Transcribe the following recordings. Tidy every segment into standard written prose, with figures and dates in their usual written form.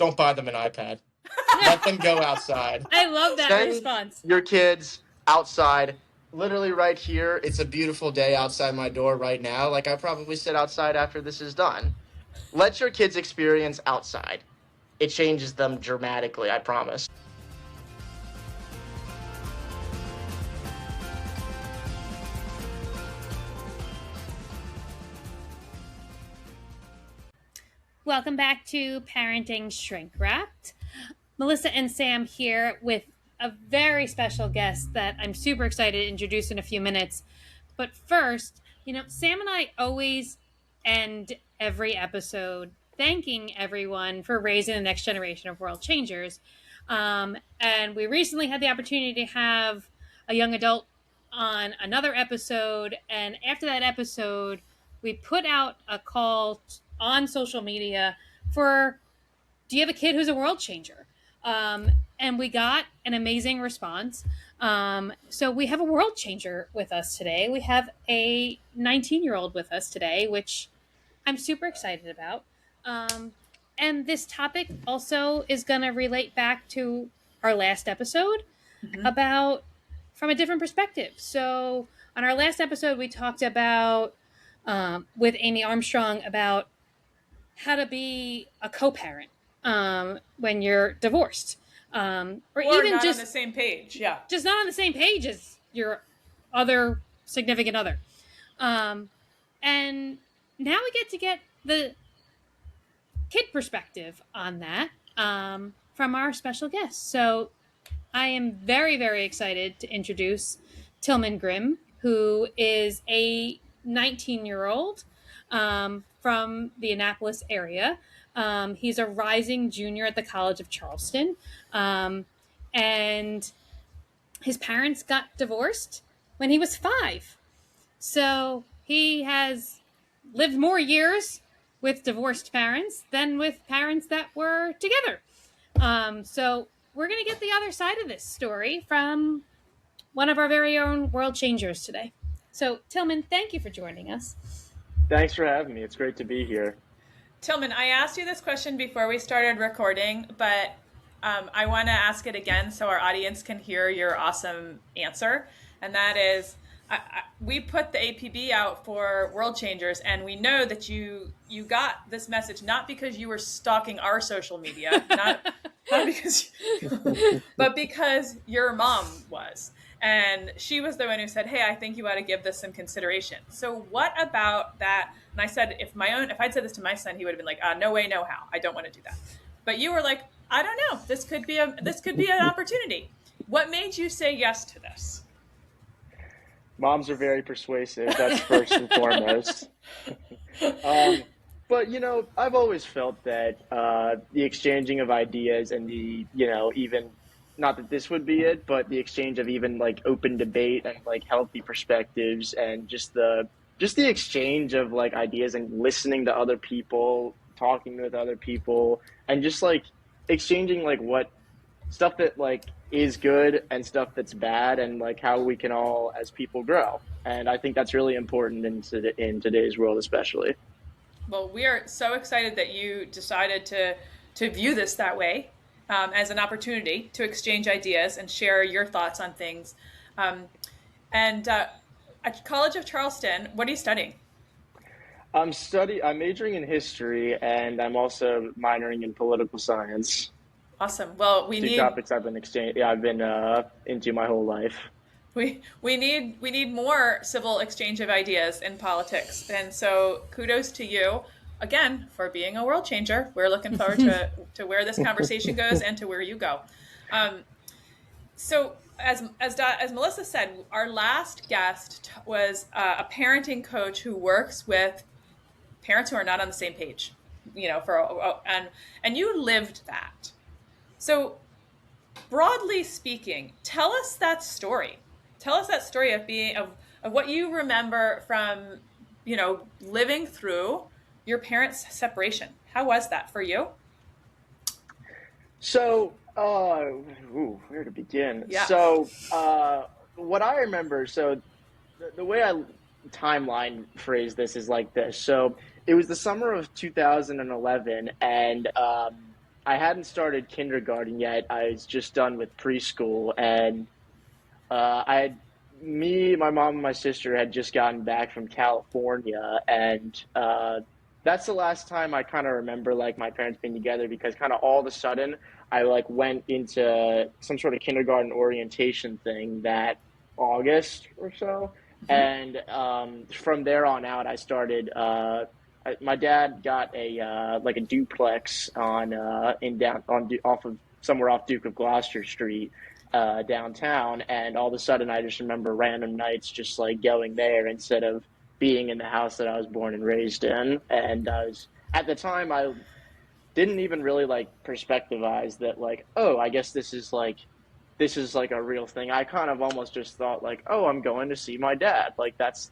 Don't buy them an iPad. Let them go outside. I love that Send response. your kids outside. Literally right here. It's a beautiful day outside my door right now. Like, I probably sit outside after this is done. Let your kids experience outside. It changes them dramatically, I promise. Welcome back to Parenting Shrink Wrapped. Melissa and Sam here with a very special guest that I'm super excited to introduce in a few minutes. But first, Sam and I always end every episode thanking everyone for raising the next generation of world changers. And we recently had the opportunity to have a young adult on another episode. And after that episode, we put out a call on social media for, do you have a kid who's a world changer? And we got an amazing response. So we have a world changer with us today. We have a 19-year-old with us today, which I'm super excited about. And this topic also is going to relate back to our last episode about from a different perspective. So on our last episode, we talked about with Amy Armstrong about how to be a co-parent when you're divorced, or even not just on the same page. Yeah, just not on the same page as your other significant other. And now we get the kid perspective on that from our special guest. So I am very, very excited to introduce Tilghman Grim, who is a 19-year-old from the Annapolis area. He's a rising junior at the College of Charleston. And his parents got divorced when he was 5. So he has lived more years with divorced parents than with parents that were together. So we're going to get the other side of this story from one of our very own world changers today. So, Tilghman, thank you for joining us. Thanks for having me. It's great to be here. Tilghman, I asked you this question before we started recording, but I want to ask it again so our audience can hear your awesome answer. And that is, we put the APB out for World Changers, and we know that you got this message not because you were stalking our social media, not because, but because your mom was. And she was the one who said, hey, I think you ought to give this some consideration. So what about that? And I said, if I'd said this to my son, he would have been like, no way, no how. I don't want to do that. But you were like, I don't know. This could be an opportunity. What made you say yes to this? Moms are very persuasive. That's first and foremost. But, I've always felt that the exchanging of ideas and the, even not that this would be it, but the exchange of even like open debate and like healthy perspectives and just the exchange of like ideas and listening to other people, talking with other people, and just like exchanging like what stuff that like is good and stuff that's bad, and like how we can all as people grow. And I think that's really important in today's world, especially. Well, we are so excited that you decided to view this that way, as an opportunity to exchange ideas and share your thoughts on things. And at College of Charleston, what are you studying? I'm majoring in history, and I'm also minoring in political science. Awesome. Well, Two topics I've been into my whole life. We need more civil exchange of ideas in politics, and so kudos to you again for being a world changer. We're looking forward to where this conversation goes and to where you go. So as Melissa said, our last guest was a parenting coach who works with parents who are not on the same page. And you lived that. So broadly speaking, tell us that story. Tell us that story of what you remember from, living through your parents' separation. How was that for you? So, where to begin? Yeah. So, what I remember, the way I timeline phrase this is like this. So, it was the summer of 2011, and I hadn't started kindergarten yet. I was just done with preschool, and I had me, my mom, and my sister had just gotten back from California, and that's the last time I kind of remember like my parents being together because kind of all of a sudden I like went into some sort of kindergarten orientation thing that August or so, Mm-hmm. and from there on out I started. My dad got a like a duplex on in down on off of somewhere off Duke of Gloucester Street downtown, and all of a sudden I just remember random nights just like going there instead of being in the house that I was born and raised in. And I was at the time I didn't even really like perspectivize that like, oh, I guess this is like a real thing. I kind of almost just thought like, oh, I'm going to see my dad. Like that's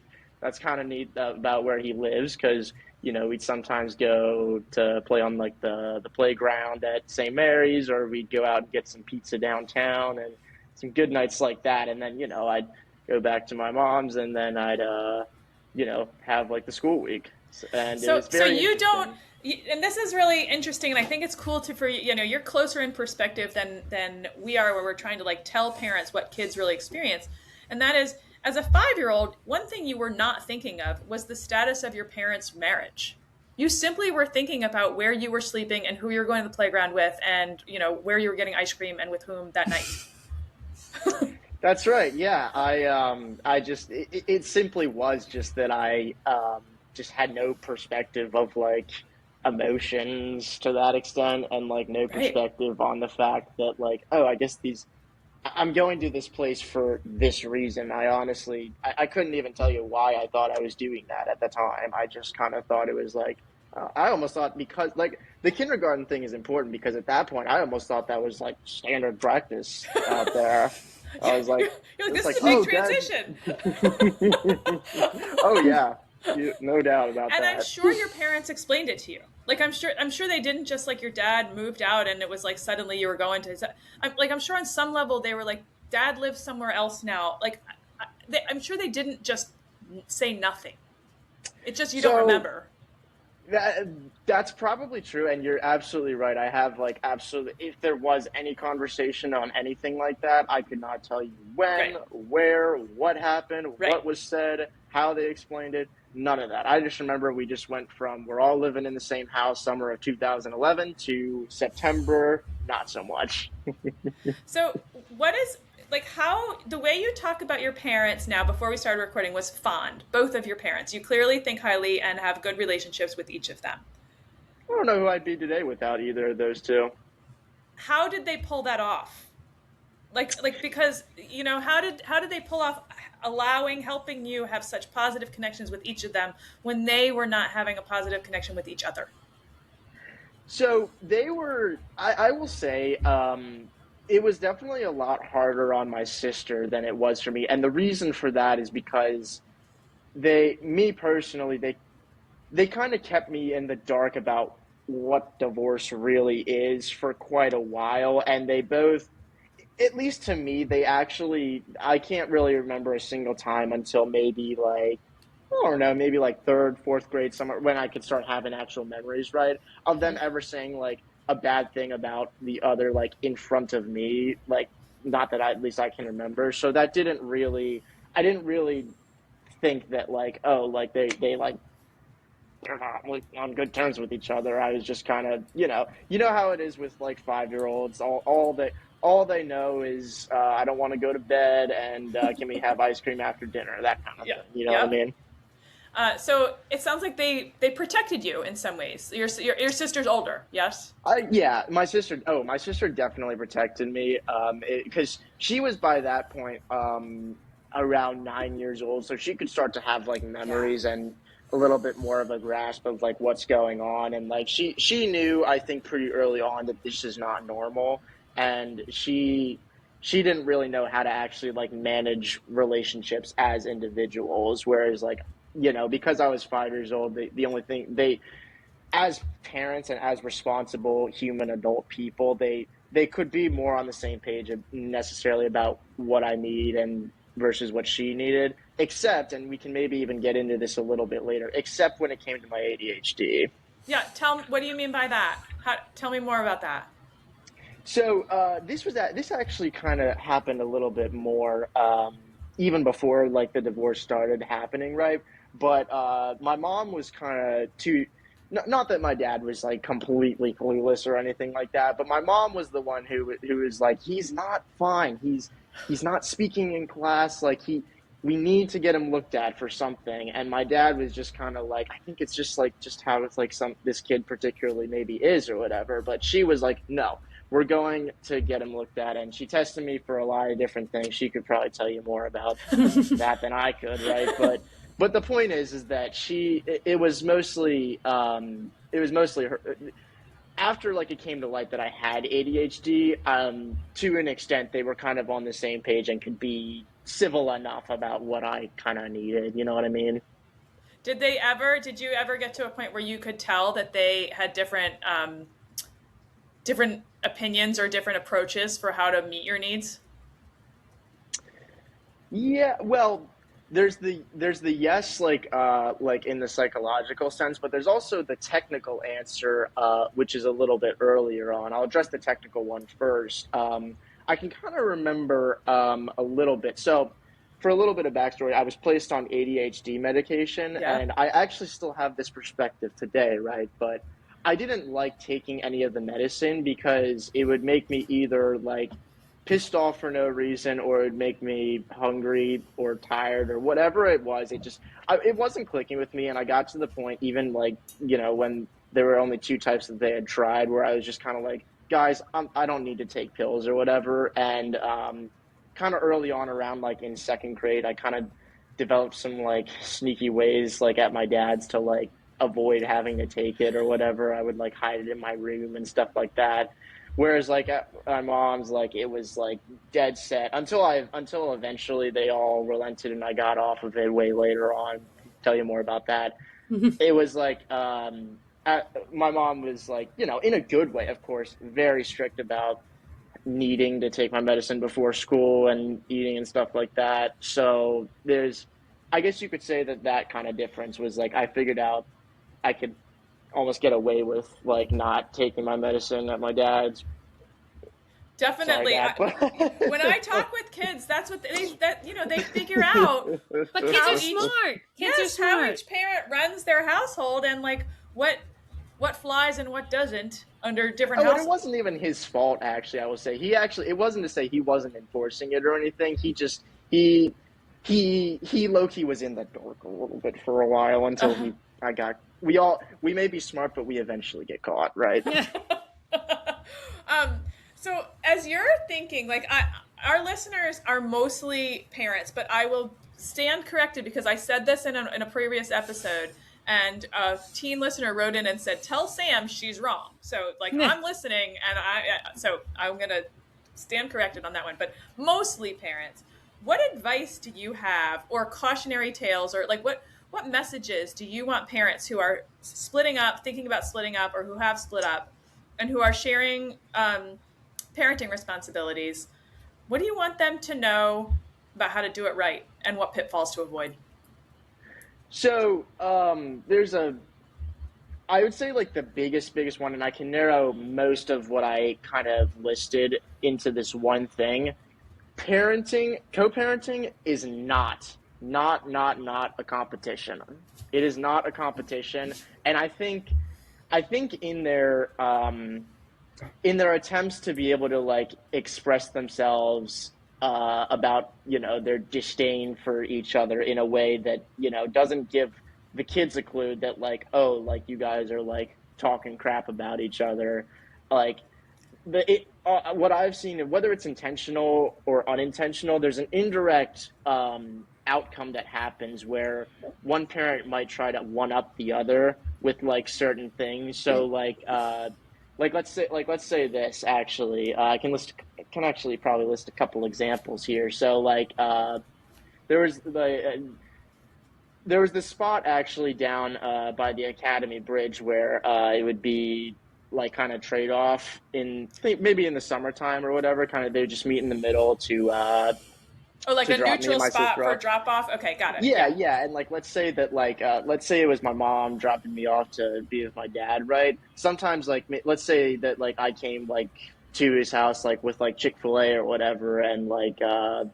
kind of neat about where he lives because we'd sometimes go to play on like the playground at St. Mary's, or we'd go out and get some pizza downtown and some good nights like that. And then I'd go back to my mom's, and then I'd have like the school week, and it So, was so very you don't, interesting. and this is really interesting, and I think it's cool to for you're closer in perspective than we are, where we're trying to like tell parents what kids really experience, and that is, as a 5 year old, one thing you were not thinking of was the status of your parents' marriage. You simply were thinking about where you were sleeping and who you were going to the playground with, and where you were getting ice cream and with whom that night. That's right. Yeah, I just it simply was just that I just had no perspective of like emotions to that extent, and like no Right. perspective on the fact that like, oh, I guess I'm going to this place for this reason. I honestly I couldn't even tell you why I thought I was doing that at the time. I just kind of thought it was like I almost thought because like the kindergarten thing is important because at that point I almost thought that was like standard practice out there. I Yeah, was like, you're like, it's this like, is a big oh, Dad. transition. Oh yeah, no doubt about And I'm that. sure your parents explained it to you. Like I'm sure they didn't just like your dad moved out and it was like suddenly you were going to. I'm sure on some level they were like, Dad lives somewhere else now. Like I'm sure they didn't just say nothing. It's just you don't So remember. that that's probably true, and you're absolutely right. I have like absolutely. If there was any conversation on anything like that, I could not tell you when, Right. where, what happened, Right. what was said, how they explained it. None of that. I just remember we just went from we're all living in the same house summer of 2011 to September, not so much. So what is like how the way you talk about your parents now before we started recording was fond, both of your parents. You clearly think highly and have good relationships with each of them. I don't know who I'd be today without either of those two. How did they pull that off? Like because how did they pull off allowing helping you have such positive connections with each of them when they were not having a positive connection with each other? So they were, I will say, it was definitely a lot harder on my sister than it was for me. And the reason for that is because me personally, they kind of kept me in the dark about what divorce really is for quite a while. And they both, at least to me, they actually, I can't really remember a single time until maybe like, I don't know, maybe like third, fourth grade, somewhere when I could start having actual memories, right? Of them ever saying like a bad thing about the other, like in front of me, like not that at least I can remember. So that didn't really, I didn't really think that like, oh, like they like they're not like, on good terms with each other. I was just kind of, you know how it is with like 5 year olds. All they know is I don't want to go to bed, and can we have ice cream after dinner? That kind of Yeah. thing. You know what I Yep. mean? So it sounds like they protected you in some ways. Your sister's older, yes. Yeah, my sister. Oh, my sister definitely protected me. Because she was by that point around 9 years old, so she could start to have like Yeah. memories and a little bit more of a grasp of like what's going on, and like she knew I think pretty early on that this is not normal, and she didn't really know how to actually like manage relationships as individuals, whereas like because I was 5 years old, the only thing as parents and as responsible human adult people, they could be more on the same page necessarily about what I need and versus what she needed. Except, and we can maybe even get into this a little bit later, except when it came to my ADHD. Yeah, what do you mean by that? Tell me more about that. So this actually kind of happened a little bit more even before like the divorce started happening, right? But my mom was kind of too. Not that my dad was like completely clueless or anything like that, but my mom was the one who was like, he's not fine. He's not speaking in class. Like we need to get him looked at for something. And my dad was just kind of like, I think it's just like just how it's like this kid particularly maybe is or whatever. But she was like, no, we're going to get him looked at. And she tested me for a lot of different things. She could probably tell you more about that than I could, right? But the point is that it was mostly her. After like it came to light that I had ADHD, to an extent, they were kind of on the same page and could be civil enough about what I kind of needed. You know what I mean? Did you ever get to a point where you could tell that they had different opinions or different approaches for how to meet your needs? Yeah, well, there's the yes, like in the psychological sense, but there's also the technical answer, which is a little bit earlier on. I'll address the technical one first. I can kind of remember a little bit. So, for a little bit of backstory, I was placed on ADHD medication, Yeah. and I actually still have this perspective today, right? But I didn't like taking any of the medicine because it would make me either like pissed off for no reason or it'd make me hungry or tired or whatever it was. It wasn't clicking with me, and I got to the point even like when there were only two types that they had tried where I was just kind of like, guys, I don't need to take pills or whatever. And kind of early on, around like in second grade, I kind of developed some like sneaky ways like at my dad's to like avoid having to take it or whatever. I would like hide it in my room and stuff like that. Whereas like at my mom's, like it was like dead set until eventually they all relented and I got off of it way later on. Tell you more about that. It was like my mom was like, in a good way, of course, very strict about needing to take my medicine before school and eating and stuff like that. So I guess you could say that that kind of difference was like I figured out I could almost get away with like not taking my medicine at my dad's. Sorry, Definitely. Dad, but When I talk with kids, that's what they figure out But kids how are each smart. Kids are how smart. each parent runs their household and like what flies and what doesn't under different oh, and it households. wasn't even his fault. Actually, I will say it wasn't to say he wasn't enforcing it or anything. He he low key was in the dark a little bit for a while until Uh, he I got we may be smart, but we eventually get caught, right? um, so as you're thinking, our listeners are mostly parents, but I will stand corrected because I said this in a previous episode, and a teen listener wrote in and said, "Tell Sam she's wrong." So like I'm listening, and so I'm gonna stand corrected on that one. But mostly parents. What advice do you have, or cautionary tales, or like what messages do you want parents who are splitting up, thinking about splitting up, or who have split up, and who are sharing parenting responsibilities? What do you want them to know about how to do it right and what pitfalls to avoid? So I would say like the biggest one, and I can narrow most of what I kind of listed into this one thing. Co-parenting is not a competition. It is not a competition, and I think in their attempts to be able to like express themselves about their disdain for each other in a way that doesn't give the kids a clue that like, oh, like you guys are like talking crap about each other, like what I've seen, whether it's intentional or unintentional, there's an indirect outcome that happens where one parent might try to one up the other with like certain things. So like let's say this actually, can actually probably list a couple examples here. So like there was there was this spot actually down by the Academy Bridge where it would be like kind of trade off maybe in the summertime or whatever. Kind of they would just meet in the middle Oh, like to a drop me and neutral my spot sister for off. drop off. Okay, got it. Yeah, Yeah. yeah, and like let's say it was my mom dropping me off to be with my dad, right? Sometimes like let's say that like I came like to his house like with like Chick-fil-A or whatever, and like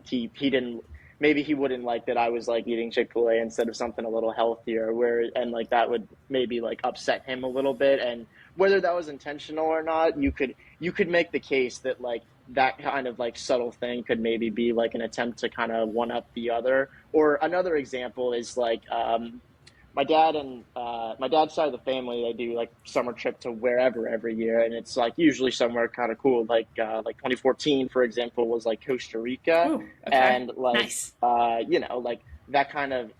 he didn't, maybe he wouldn't like that I was like eating Chick-fil-A instead of something a little healthier, where and like that would maybe like upset him a little bit, and whether that was intentional or not, you could make the case that like that kind of like subtle thing could maybe be like an attempt to kind of one up the other. Or another example is like my dad and my dad's side of the family, they do like summer trip to wherever every year, and it's like usually somewhere kind of cool. Like 2014, for example, was like Costa Rica, Ooh, okay. and like Nice. you know, like that kind of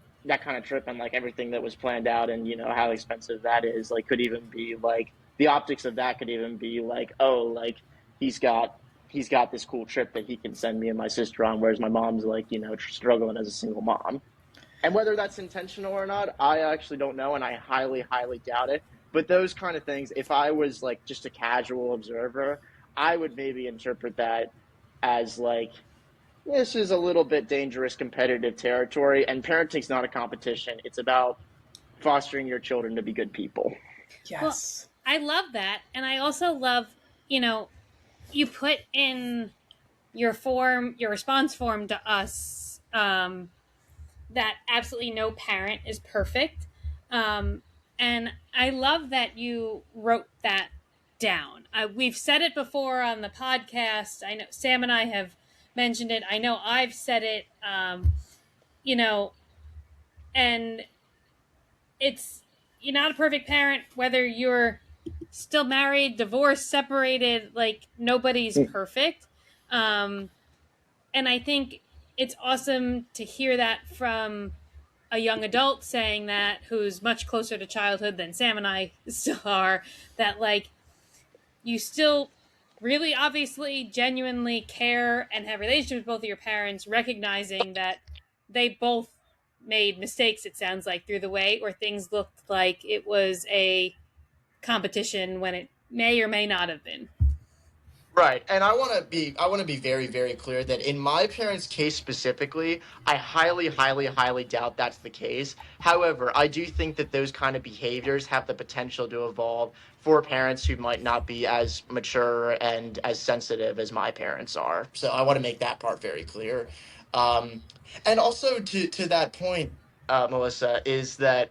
trip and like everything that was planned out, and you know how expensive that is, like could even be like the optics of that could even be like, oh, like he's got he's got this cool trip that he can send me and my sister on, whereas my mom's like, you know, struggling as a single mom. And whether that's intentional or not, I actually don't know, and I highly, highly doubt it. But those kind of things, if I was like just a casual observer, I would maybe interpret that as like, this is a little bit dangerous competitive territory, and parenting's not a competition. It's about fostering your children to be good people. Well, Yes. I love that. And I also love, you know, you put in your response form to us, that absolutely no parent is perfect. Um, and I love that you wrote that down. We've said it before on the podcast. I know Sam and I have mentioned it. I know I've said it, you know, and it's, you're not a perfect parent, whether you're still married, divorced, separated, like nobody's perfect. Um, and I think it's awesome to hear that from a young adult saying that, who's much closer to childhood than Sam and I still are, that like you still really obviously genuinely care and have relationships with both of your parents, recognizing that they both made mistakes, it sounds like, through the way, or things looked like it was a competition when it may or may not have been. Right. And I want to be very, very clear that in my parents' case specifically, I highly, highly, highly doubt that's the case. However, I do think that those kind of behaviors have the potential to evolve for parents who might not be as mature and as sensitive as my parents are. So I want to make that part very clear. Um, and also to that point, Melissa, is that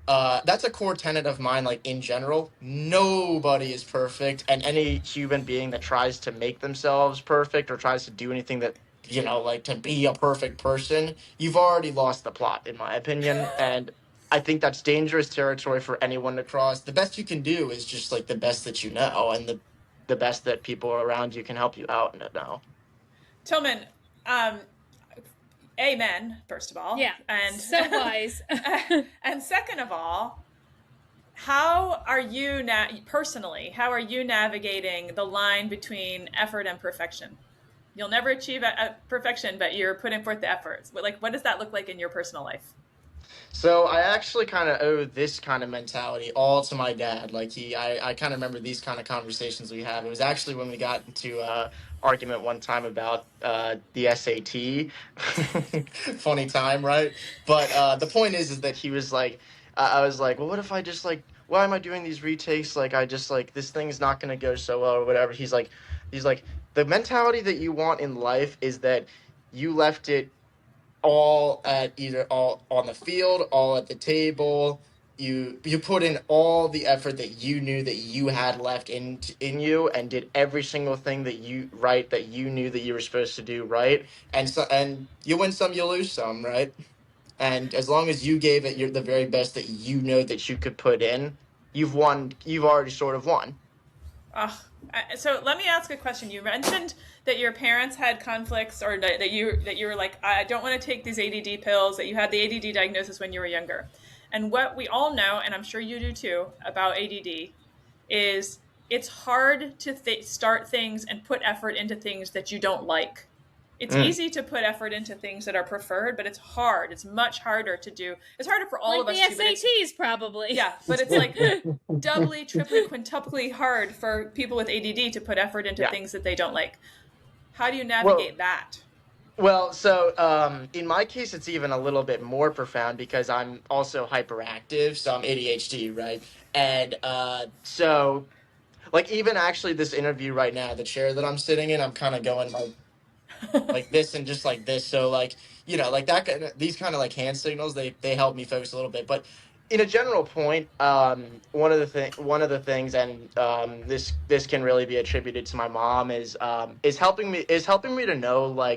that's a core tenet of mine. Like in general, nobody is perfect, and any human being that tries to make themselves perfect or tries to do anything that, you know, like to be a perfect person, you've already lost the plot, in my opinion. And I think that's dangerous territory for anyone to cross. The best you can do is just like the best that you know, and the best that people around you can help you out and know. Tilghman, um, amen, first of all. Yeah. And so wise. and second of all, how are you personally, how are you navigating the line between effort and perfection? You'll never achieve a perfection, but you're putting forth the efforts. But like, what does that look like in your personal life? So I actually kind of owe this kind of mentality all to my dad. Like I kind of remember these kind of conversations we had. It was actually when we got into argument one time about the SAT. Funny time, right? But the point is that he was like, I was like, well, what if I just like, why am I doing these retakes? Like I just like this thing's not gonna go so well or whatever. He's like, the mentality that you want in life is that you left it all at either all on the field, all at the table. You put in all the effort that you knew that you had left in you, and did every single thing that you knew that you were supposed to do right. And you win some, you lose some, right? And as long as you gave it the very best that you know that you could put in, you've won. You've already sort of won. So let me ask a question. You mentioned that your parents had conflicts, or that you were like, I don't want to take these ADD pills. That you had the ADD diagnosis when you were younger, and what we all know, and I'm sure you do too, about ADD, is it's hard to start things and put effort into things that you don't like. It's easy to put effort into things that are preferred, but it's hard. It's much harder to do. It's harder for all like of us the too. But SATs, probably. yeah, but it's like doubly, triply, quintuply hard for people with ADD to put effort into Yeah. things that they don't like. How do you Well, navigate that? Well, so in my case, it's even a little bit more profound because I'm also hyperactive, so I'm ADHD, right? And so, like, even actually this interview right now, the chair that I'm sitting in, I'm kind of going like this and just like this. So like, like that these kind of like hand signals, they help me focus a little bit. But in a general point, one of the things, and this can really be attributed to my mom, is helping me to know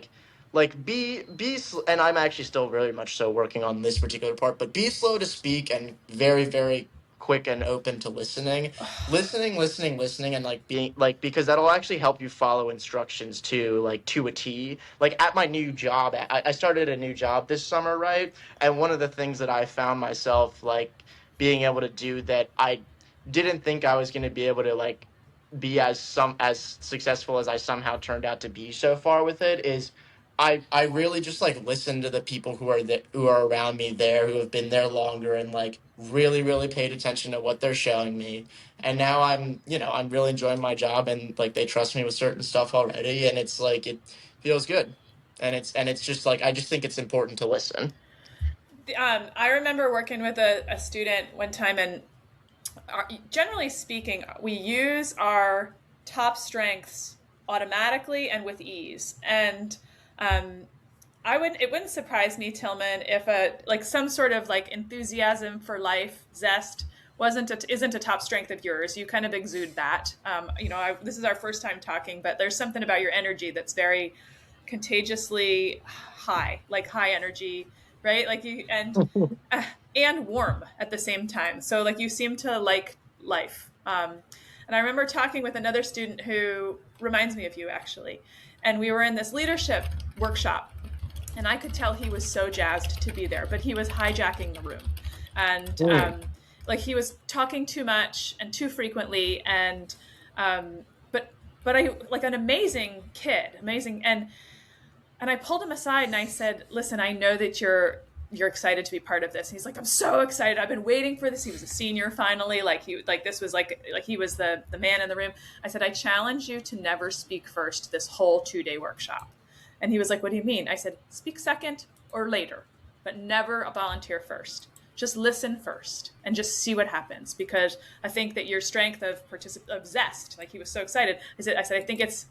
and I'm actually still very much so working on this particular part, but be slow to speak and very, very quick and open to listening, and like being like, because that'll actually help you follow instructions too, like to a T. Like at my new job, I started a new job this summer, right? And one of the things that I found myself like being able to do that I didn't think I was going to be able to like be as successful as I somehow turned out to be so far with it is I really just like listen to the people who are around me there, who have been there longer, and like really really paid attention to what they're showing me. And now I'm really enjoying my job, and like they trust me with certain stuff already, and it's like it feels good. And it's just like I just think it's important to listen. I remember working with a student one time, and generally speaking, we use our top strengths automatically and with ease. And um, it wouldn't surprise me, Tillman, if some sort of like enthusiasm for life, zest isn't a top strength of yours. You kind of exude that. This is our first time talking, but there's something about your energy that's very contagiously high, like high energy, right? Like you and warm at the same time. So like you seem to like life. And I remember talking with another student who reminds me of you actually, and we were in this leadership workshop, and I could tell he was so jazzed to be there, but he was hijacking the room, and like he was talking too much and too frequently, and um, but I like an amazing kid, amazing, and I pulled him aside and I said, "Listen, I know that you're excited to be part of this." And he's like, "I'm so excited. I've been waiting for this." He was a senior finally. This was like he was the man in the room. I said, "I challenge you to never speak first this whole 2-day workshop." And he was like, "What do you mean?" I said, "Speak second or later, but never a volunteer first. Just listen first and just see what happens, because I think that your strength of zest, like he was so excited. I said, I think it's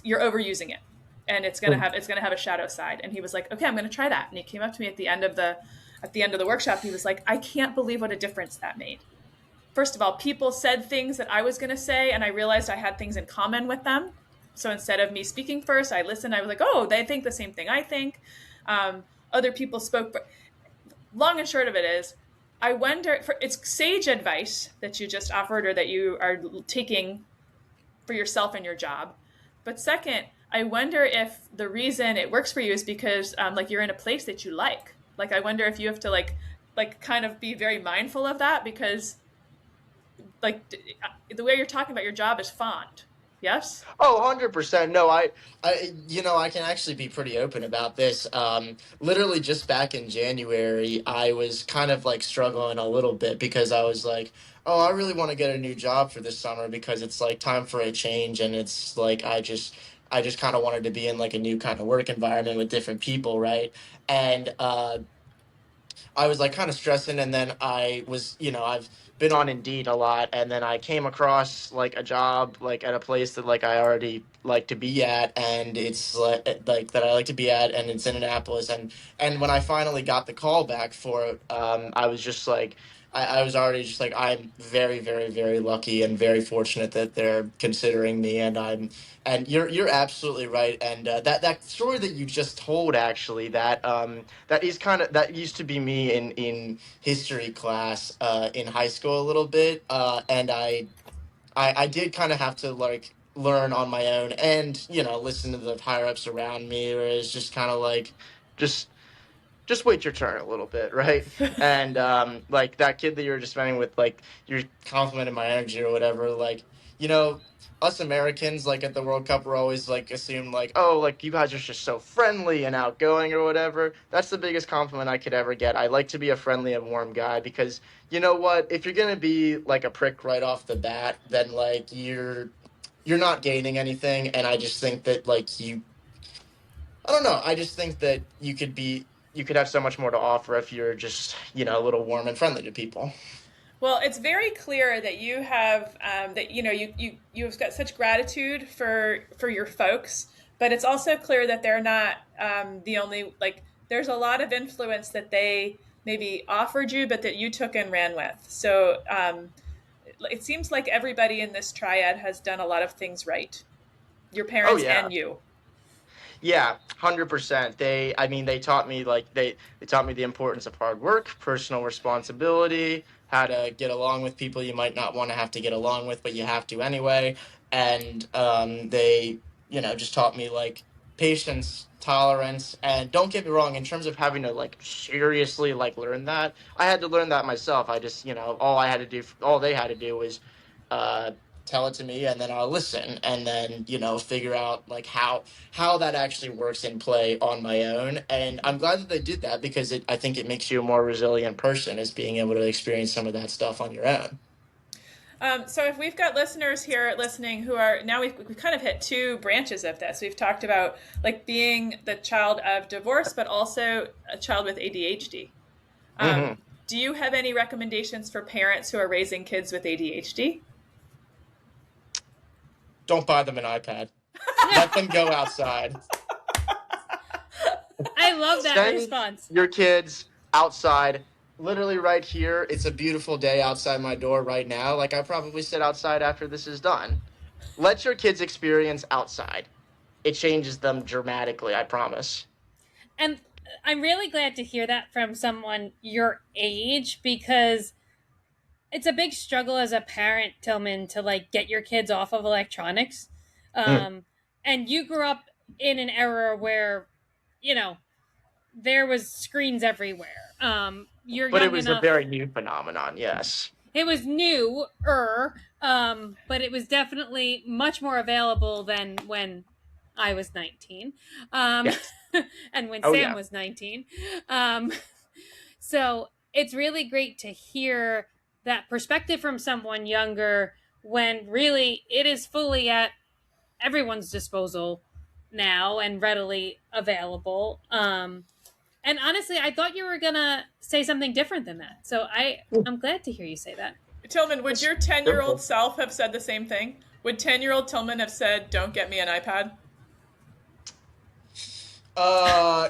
you're overusing it, and it's gonna have a shadow side." And he was like, "Okay, I'm gonna try that." And he came up to me at the end of the workshop. He was like, "I can't believe what a difference that made. First of all, people said things that I was gonna say, and I realized I had things in common with them. So instead of me speaking first, I listened. I was like, oh, they think the same thing I think. Other people spoke, but long and short of it is, I wonder, it's sage advice that you just offered or that you are taking for yourself and your job. But second, I wonder if the reason it works for you is because like you're in a place that you like. Like I wonder if you have to like kind of be very mindful of that, because like the way you're talking about your job is fond. Yes? Oh, 100%. No, I can actually be pretty open about this. Literally just back in January, I was kind of like struggling a little bit because I was like, oh, I really want to get a new job for this summer because it's like time for a change. And it's like, I just kind of wanted to be in like a new kind of work environment with different people. Right. And, I was like kind of stressing, and then I've been on Indeed a lot, and then I came across like a job like at a place that like I already like to be at, and it's like that I like to be at, and it's in Annapolis, and when I finally got the call back for it, I was just like. I was already just like I'm very very very lucky and very fortunate that they're considering me, and you're absolutely right, and that story that you just told, actually, that used to be me in history class in high school a little bit, and I did kind of have to like learn on my own, and listen to the higher ups around me, where it's just kind of like just just wait your turn a little bit, right? And like that kid that you were just spending with, like you're complimenting my energy or whatever, like you know, us Americans like at the World Cup we're always like assumed like, oh, like you guys are just so friendly and outgoing or whatever. That's the biggest compliment I could ever get. I like to be a friendly and warm guy because you know what? If you're gonna be like a prick right off the bat, then like you're not gaining anything, and I just think that like I don't know. I just think that you could have so much more to offer if you're just, a little warm and friendly to people. Well, it's very clear that you have that you've got such gratitude for your folks, but it's also clear that they're not the only there's a lot of influence that they maybe offered you, but that you took and ran with. So it seems like everybody in this triad has done a lot of things right, your Oh parents yeah. and you. Yeah, 100%. I mean, they taught me they taught me the importance of hard work, personal responsibility, how to get along with people you might not want to have to get along with, but you have to anyway. And they, just taught me like patience, tolerance, and don't get me wrong, in terms of having to like seriously like learn that, I had to learn that myself. I just, all they had to do was uh tell it to me, and then I'll listen, and then figure out like how that actually works in play on my own. And I'm glad that they did that, because I think it makes you a more resilient person, is being able to experience some of that stuff on your own. So if we've got listeners here listening who are now we've kind of hit two branches of this. We've talked about like being the child of divorce, but also a child with ADHD. Hmm. Do you have any recommendations for parents who are raising kids with ADHD? Don't buy them an iPad. Let them go outside. I love that Send response. your kids outside. Literally right here. It's a beautiful day outside my door right now. Like, I probably sit outside after this is done. Let your kids experience outside. It changes them dramatically, I promise. And I'm really glad to hear that from someone your age, because it's a big struggle as a parent, Tillman, to like get your kids off of electronics. Mm. And you grew up in an era where, you know, there was screens everywhere. You're But it young was a enough. very new phenomenon, yes. It was newer, but it was definitely much more available than when I was 19, Yes. and when Oh, Sam yeah. was 19. Um, so it's really great to hear that perspective from someone younger, when really it is fully at everyone's disposal now and readily available. And honestly, I thought you were gonna say something different than that. So I'm glad to hear you say that. Tillman, would It's your 10-year-old simple. self have said the same thing? Would 10-year-old Tillman have said, "Don't get me an iPad"?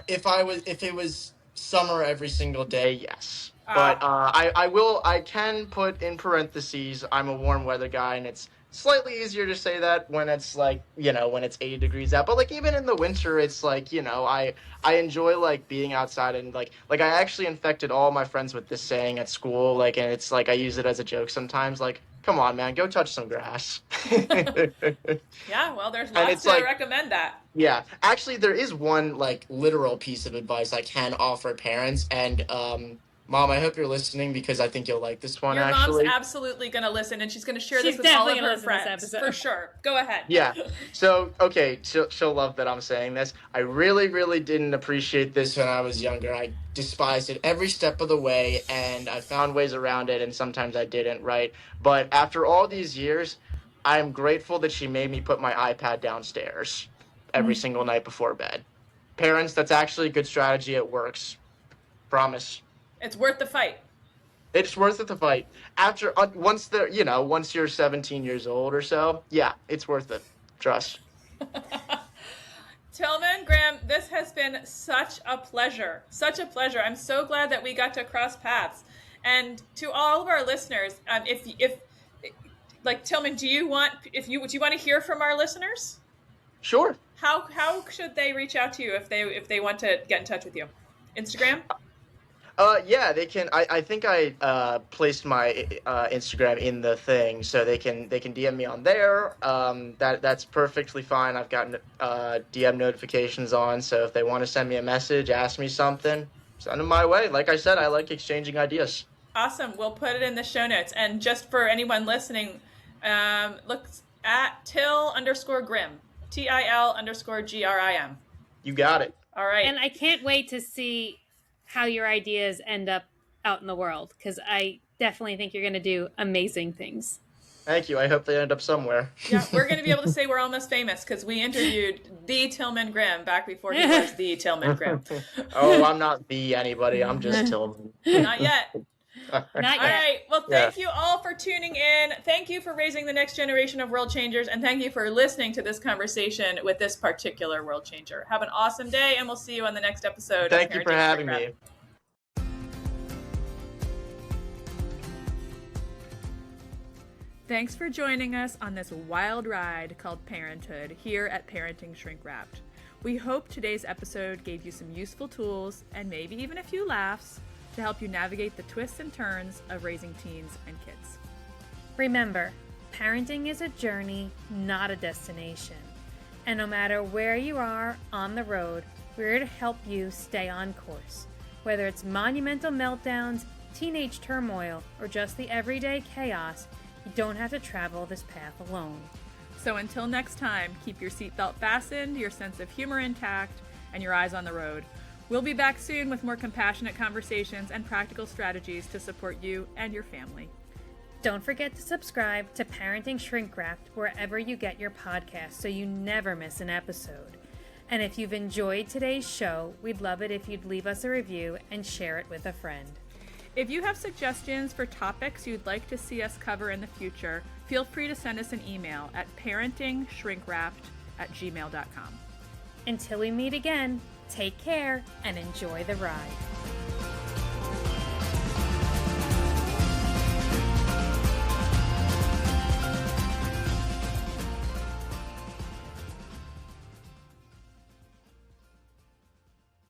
If it was summer every single day, yes. But Ah, I can put in parentheses, I'm a warm weather guy, and it's slightly easier to say that when it's like, when it's 80 degrees out. But like even in the winter, it's like, I enjoy like being outside, and like I actually infected all my friends with this saying at school, like, and it's like I use it as a joke sometimes, like, come on, man, go touch some grass. yeah. Well, there's And lots it's to like, recommend that. yeah, actually, there is one like literal piece of advice I can offer parents. And Mom, I hope you're listening, because I think you'll like this one Your mom's actually. absolutely going to listen, and she's going to share this She's with all definitely of gonna her listen to this friends for episode. sure. Go ahead. Yeah. So okay, she'll love that I'm saying this. I really, really didn't appreciate this when I was younger. I despised it every step of the way, and I found ways around it, and sometimes I didn't. Right, but after all these years, I am grateful that she made me put my iPad downstairs every single night before bed. Parents, that's actually a good strategy. It works. Promise. It's worth the fight. It's worth it to fight. After once you're 17 years old or so, yeah, it's worth it. Trust. Tilghman Grim, this has been such a pleasure. Such a pleasure. I'm so glad that we got to cross paths. And to all of our listeners, if like Tilghman, do you want to hear from our listeners? Sure. How should they reach out to you if they want to get in touch with you? Instagram? Yeah, they can. I think I placed my Instagram in the thing, so they can DM me on there. That's perfectly fine. I've gotten DM notifications on, so if they want to send me a message, ask me something, send them my way. Like I said, I like exchanging ideas. Awesome. We'll put it in the show notes. And just for anyone listening, look at Til_Grim. TIL_GRIM. You got it. All right. And I can't wait to see how your ideas end up out in the world, because I definitely think you're going to do amazing things. Thank you. I hope they end up somewhere. Yeah, we're going to be able to say we're almost famous because we interviewed the Tilghman Grim back before he was the Tilghman Grim. Oh, I'm not the anybody. I'm just Tilghman. Not yet. Not yet. All right. Well, thank you all for tuning in. Thank you for raising the next generation of world changers. And thank you for listening to this conversation with this particular world changer. Have an awesome day, and we'll see you on the next episode. Thank you for having me. Thanks for joining us on this wild ride called Parenthood here at Parenting Shrink Wrapped. We hope today's episode gave you some useful tools and maybe even a few laughs to help you navigate the twists and turns of raising teens and kids. Remember, parenting is a journey, not a destination. And no matter where you are on the road, we're here to help you stay on course. Whether it's monumental meltdowns, teenage turmoil, or just the everyday chaos, you don't have to travel this path alone. So until next time, keep your seatbelt fastened, your sense of humor intact, and your eyes on the road. We'll be back soon with more compassionate conversations and practical strategies to support you and your family. Don't forget to subscribe to Parenting Shrink Wrapped wherever you get your podcasts so you never miss an episode. And if you've enjoyed today's show, we'd love it if you'd leave us a review and share it with a friend. If you have suggestions for topics you'd like to see us cover in the future, feel free to send us an email at parentingshrinkwrapped@gmail.com. Until we meet again, take care and enjoy the ride.